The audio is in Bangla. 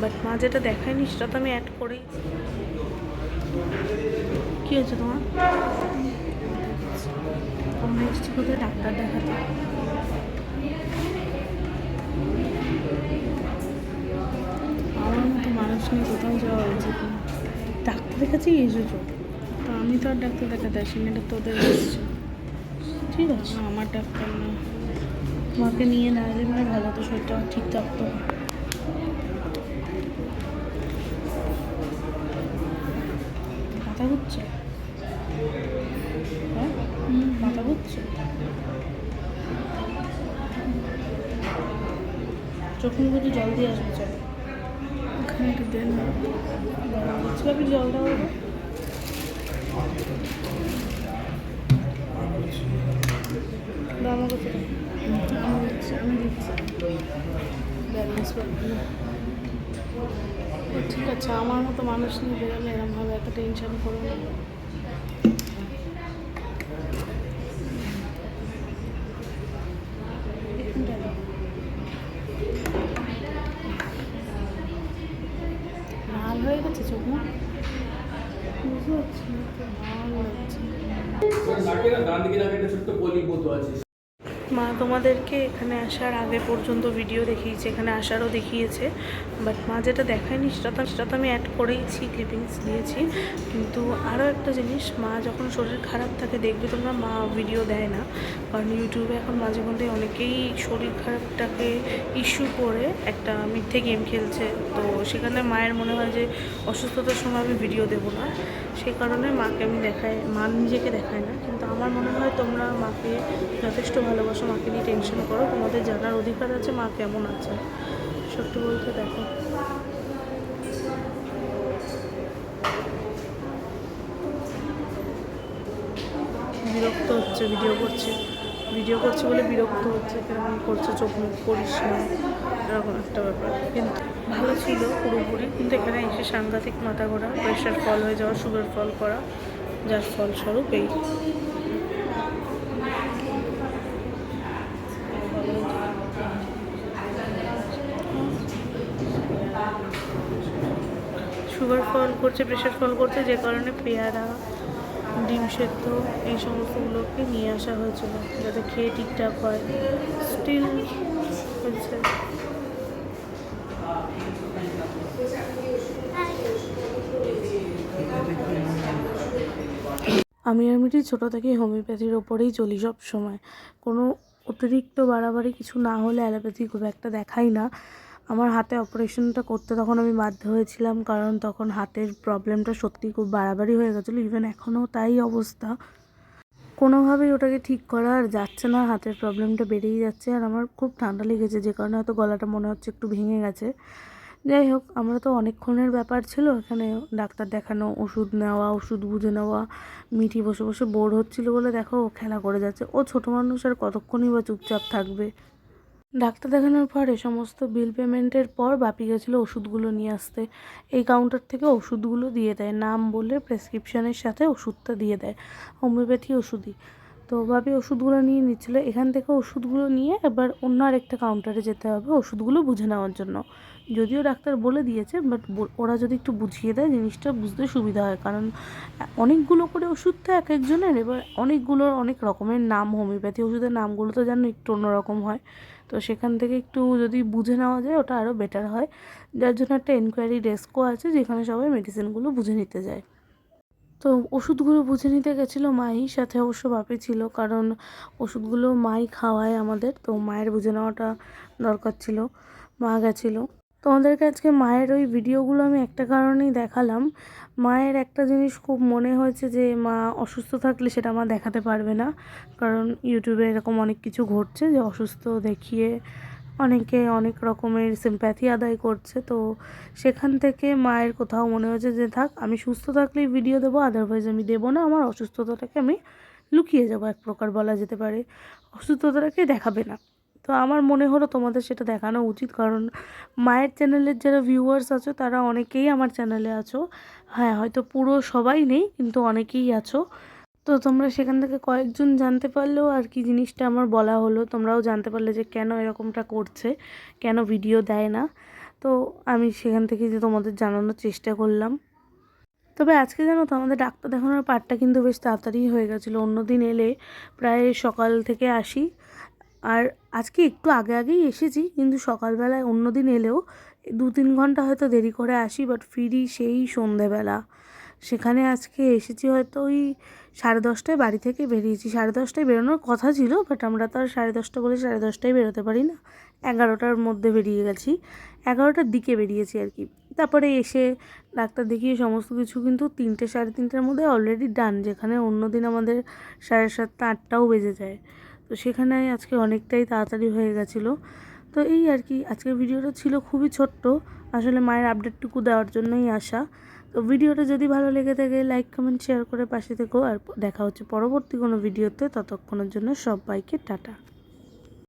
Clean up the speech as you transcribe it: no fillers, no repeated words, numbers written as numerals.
বাট মা যেটা দেখায়নি সেটা তো আমি অ্যাড করেই। কী হয়েছে তোমার? আমরা এসেছি কোথায় ডাক্তার দেখাতে। আমার মতো মানুষ নিয়ে কোথাও যাওয়া উচিত না। ডাক্তারের কাছেই এসেছো তো, আমি তো আর ডাক্তার দেখাতে আসিনি, এটা তোদের এসেছে। ঠিক আছে, আমার ডাক্তার না। মাকে নিয়ে না এলে মানে ভালো, তো শরীরটা ঠিক থাকতো। মাথা ঘুরছে? হ্যাঁ, মাথা ঘুরছে। চোখ মুখে জল দিয়ে আসবে, চলো ওখানে একটু দেন না। ভাবি জল দাও। আমার কাছে আমি দিচ্ছি ব্যালেন্স। ঠিক আছে, আমার মতো মানুষ নিয়ে বেরোলে এরমভাবে এত টেনশন করো না। লাল হয়ে গেছে চোখ, না বুঝতে পারছি না, ভালো লাগছে। মা তোমাদেরকে এখানে আসার আগে পর্যন্ত ভিডিও দেখিয়েছে, এখানে আসারও দেখিয়েছে, বাট মা যেটা দেখায়নি সেটা তো আমি অ্যাড করেইছি, ক্লিপিংস দিয়েছি। কিন্তু আরও একটা জিনিস, মা যখন শরীর খারাপ থাকে দেখবে তোমরা মা ভিডিও দেয় না, কারণ ইউটিউবে এখন মাঝে মধ্যে অনেকেই শরীর খারাপটাকে ইস্যু করে একটা মিথ্যে গেম খেলছে। তো সেখানে মায়ের মনে হয় যে অসুস্থতার সময় আমি ভিডিও দেবো না, সেই কারণে মাকে আমি দেখাই, মা নিজেকে দেখায় না। কিন্তু আমার মনে হয় তোমরা মাকে যথেষ্ট ভালোবাসো, মাকে নিয়ে টেনশন করো, তোমাদের জানার অধিকার আছে মা কেমন আছে। সত্যি বলতে দেখো, বিরক্ত হচ্ছে ভিডিও করছে বলে বিরক্ত হচ্ছে, কেমন করছে, চোখ মুখ করিস না, এরকম একটা ব্যাপার। কিন্তু ভালো ছিল পুরোপুরি, কিন্তু এখানে এসে সাংঘাতিক মাথা ঘোরা, প্রেশার ফল হয়ে যাওয়া, সুগার ফল করা, যার ফলস্বরূপ এই। সুগার ফল করছে, প্রেশার ফল করছে, যে কারণে পেয়ারা, ডিম সেদ্ধ এই সমস্তগুলোকে নিয়ে আসা হয়েছিল যাতে খেয়ে ঠিকঠাক হয়। স্টিল হচ্ছে। আমি আর মিটি ছোটো থেকেই হোমিওপ্যাথির ওপরেই চলি সব সময়। কোনো অতিরিক্ত বাড়াবাড়ি কিছু না হলে অ্যালোপ্যাথি খুব একটা দেখাই না। আমার হাতে অপারেশনটা করতে তখন আমি বাধ্য হয়েছিলাম, কারণ তখন হাতের প্রবলেমটা সত্যি খুব বাড়াবাড়ি হয়ে গেছিলো। ইভেন এখনও তাই অবস্থা, কোনোভাবেই ওটাকে ঠিক করা আর যাচ্ছে না, হাতের প্রবলেমটা বেড়েই যাচ্ছে। আর আমার খুব ঠান্ডা লেগেছে, যে কারণে হয়তো গলাটা মনে হচ্ছে একটু ভেঙে গেছে। যাই হোক, আমরা তো অনেকক্ষণের ব্যাপার ছিল এখানে ডাক্তার দেখানো, ওষুধ নেওয়া, ওষুধ বুঝে নেওয়া। মিঠি বসে বসে বোর হচ্ছিল বলে দেখো ও খেলা করে যাচ্ছে। ও ছোটো মানুষ, আর কতক্ষণই বা চুপচাপ থাকবে। ডাক্তার দেখানোর পরে সমস্ত বিল পেমেন্টের পর বাপি গেছিলো ওষুধগুলো নিয়ে আসতে। এই কাউন্টার থেকে ওষুধগুলো দিয়ে দেয়, নাম বলে প্রেসক্রিপশানের সাথে ওষুধটা দিয়ে দেয়, হোমিওপ্যাথি ওষুধই। তো বাপি ওষুধগুলো নিয়ে নিচ্ছিলো। এখান থেকে ওষুধগুলো নিয়ে এবার অন্য আরেকটা কাউন্টারে যেতে হবে ওষুধগুলো বুঝে নেওয়ার জন্য। যদিও ডাক্তার বলে দিয়েছে, বাট ওরা যদি একটু বুঝিয়ে দেয় জিনিসটা বুঝতে সুবিধা হয়, কারণ অনেকগুলো করে ওষুধ তো এক একজনের, এবার অনেকগুলোর অনেক রকমের নাম, হোমিওপ্যাথি ওষুধের নামগুলো তো যেন একটু অন্যরকম হয়। তো সেখান থেকে একটু যদি বুঝে নেওয়া যায় ওটা আরও বেটার হয়, যার জন্য একটা এনকোয়ারি ডেস্কও আছে যেখানে সবাই মেডিসিনগুলো বুঝে নিতে যায়। তো ওষুধগুলো বুঝে নিতে গেছিলো মাই, সাথে অবশ্য বাপি ছিল, কারণ ওষুধগুলো মাই খাওয়ায় আমাদের, তো মায়ের বুঝে নেওয়াটা দরকার ছিল। মা গেছিলো। তোমাদেরকে আজকে মায়ের ওই ভিডিওগুলো আমি একটা কারণেই দেখালাম। মায়ের একটা জিনিস খুব মনে হয়েছে, যে মা অসুস্থ থাকলে সেটা মা দেখাতে পারবে না, কারণ ইউটিউবে এরকম অনেক কিছু ঘটছে যে অসুস্থ দেখিয়ে অনেকে অনেক রকমের সিম্প্যাথি আদায় করছে। তো সেখান থেকে মায়ের কোথাও মনে হয়েছে যে থাক, আমি সুস্থ থাকলেই ভিডিও দেবো, আদারওয়াইজ আমি দেবো না। আমার অসুস্থতাটাকে আমি লুকিয়ে যাবো, এক প্রকার বলা যেতে পারে, অসুস্থতাটাকে দেখাবে না। তো আমার মনে হলো তোমাদের সেটা দেখানো উচিত, কারণ মায়ের চ্যানেলের যারা ভিউয়ার্স আছো তারা অনেকেই আমার চ্যানেলে আছো। হ্যাঁ, হয়তো পুরো সবাই নেই, কিন্তু অনেকেই আছো। তো তো তোমরা সেখান থেকে কয়েকজন জানতে পারলেও আর কি জিনিসটা আমার বলা হলো, তোমরাও জানতে পারলে যে কেন এরকমটা করছে, কেন ভিডিও দেয় না। তো আমি সেখান থেকে যে তোমাদের জানানোর চেষ্টা করলাম। তবে আজকে জানো তো আমাদের ডাক্তার দেখানোর পার্টটা কিন্তু বেশ তাড়াতাড়ি হয়ে গেছিলো। অন্য দিন এলে প্রায় সকাল থেকে আসি, আর আজকে একটু আগে আগেই এসেছি, কিন্তু সকালবেলায় অন্য দিন এলেও 2-3 ঘন্টা হয়তো দেরি করে আসি, বাট ফিরি সেই সন্ধেবেলা। সেখানে আজকে এসেছি হয়তো ওই 10:30টায় বাড়ি থেকে বেরিয়েছি। 10:30টায় বেরোনোর কথা ছিল, বাট আমরা তো আর 10:30 বলে 10:30টায় বেরোতে পারি না, 11টার মধ্যে বেরিয়ে গেছি, 11টার দিকে বেরিয়েছি আর কি। তারপরে এসে ডাক্তার দেখিয়ে সমস্ত কিছু কিন্তু 3টে 3:30টার মধ্যে অলরেডি ডান, যেখানে অন্য দিন আমাদের 7:30 8টাও বেজে যায়। তো সেখানে আজকে অনেকটাই তাড়াতাড়ি হয়ে গেছিলো। তো এই আর কি, আজকের ভিডিওটা ছিল খুবই ছোট্ট, আসলে মায়ের আপডেটটুকু দেওয়ার জন্যই আসা। তো ভিডিওটা যদি ভালো লেগে থাকে লাইক কমেন্ট শেয়ার করে পাশে থেকো, আর দেখা হচ্ছে পরবর্তী কোনো ভিডিওতে। ততক্ষণের জন্য সবাইকে টাটা।